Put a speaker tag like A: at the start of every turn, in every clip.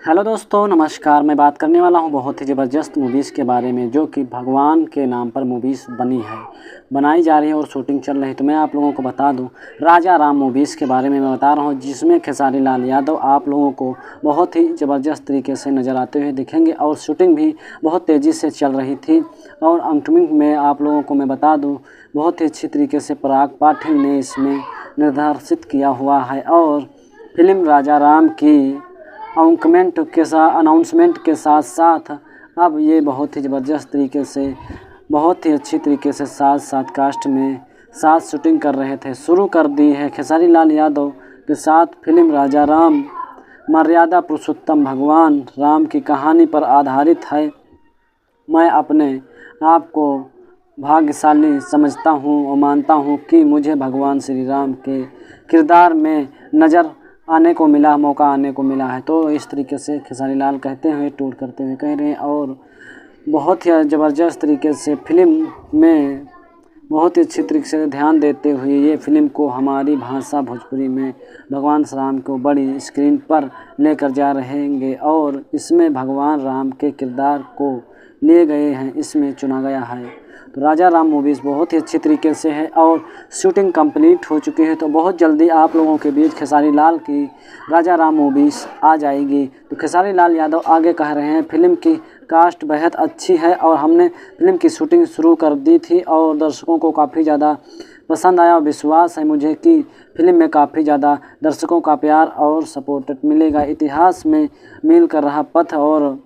A: Hello दोस्तों, नमस्कार। मैं बात करने वाला हूं बहुत ही ज़बरदस्त मूवीज़ के बारे में, जो कि भगवान के नाम पर मूवीज़ बनाई जा रही है और शूटिंग चल रही है। तो मैं आप लोगों को बता दूं, राजा राम मूवीज़ के बारे में मैं बता रहा हूं, जिसमें खेसारी लाल यादव आप लोगों को बहुत ही ज़बरदस्त तरीके से नज़र आते हुए दिखेंगे और शूटिंग भी बहुत तेज़ी से चल रही थी। और अंतमिक में आप लोगों को मैं बता दूँ, बहुत ही अच्छी तरीके से पराग पाटिल ने इसमें निर्देशित किया हुआ है। और फिल्म राजा राम की अनाउंसमेंट के साथ साथ अब ये बहुत ही ज़बरदस्त तरीके से, बहुत ही अच्छी तरीके से साथ कास्ट में साथ शूटिंग कर रहे थे, शुरू कर दी है। खेसारी लाल यादव के साथ फिल्म राजा राम मर्यादा पुरुषोत्तम भगवान राम की कहानी पर आधारित है। मैं अपने आप को भाग्यशाली समझता हूँ और मानता हूँ कि मुझे भगवान श्री राम के किरदार में मौका आने को मिला है। तो इस तरीके से खेसारी लाल कहते हुए टूर करते हुए कह रहे हैं। और बहुत ही ज़बरदस्त तरीके से फिल्म में बहुत ही अच्छी तरीके से ध्यान देते हुए ये फिल्म को हमारी भाषा भोजपुरी में भगवान श्री राम को बड़ी स्क्रीन पर लेकर जा रहेंगे। और इसमें भगवान राम के किरदार को लिए गए हैं, इसमें चुना गया है। तो राजा राम मूवीज़ बहुत ही अच्छी तरीके से है और शूटिंग कंप्लीट हो चुकी है। तो बहुत जल्दी आप लोगों के बीच खेसारी लाल की राजा राम मूवीज़ आ जाएगी। तो खेसारी लाल यादव आगे कह रहे हैं, फिल्म की कास्ट बेहद अच्छी है और हमने फिल्म की शूटिंग शुरू कर दी थी और दर्शकों को काफ़ी ज़्यादा पसंद आया। विश्वास है मुझे कि फिल्म में काफ़ी ज़्यादा दर्शकों का प्यार और सपोर्ट मिलेगा। इतिहास में मिल कर रहा पथ और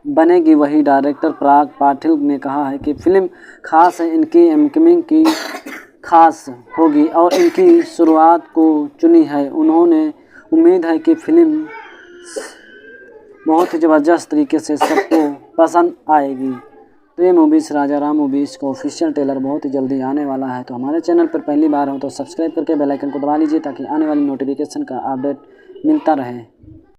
A: बनेगी वही। डायरेक्टर पराग पाटिल ने कहा है कि फिल्म खास है, इनकी इनकमिंग की खास होगी और इनकी शुरुआत को चुनी है। उन्होंने उम्मीद है कि फिल्म बहुत ही ज़बरदस्त तरीके से सबको पसंद आएगी। तो ये मूवीज़ राजा राम मूवीज़ का ऑफिशियल ट्रेलर बहुत ही जल्दी आने वाला है। तो हमारे चैनल पर पहली बार हो तो सब्सक्राइब करके बेल आइकन को दबा लीजिए, ताकि आने वाली नोटिफिकेशन का अपडेट मिलता रहे।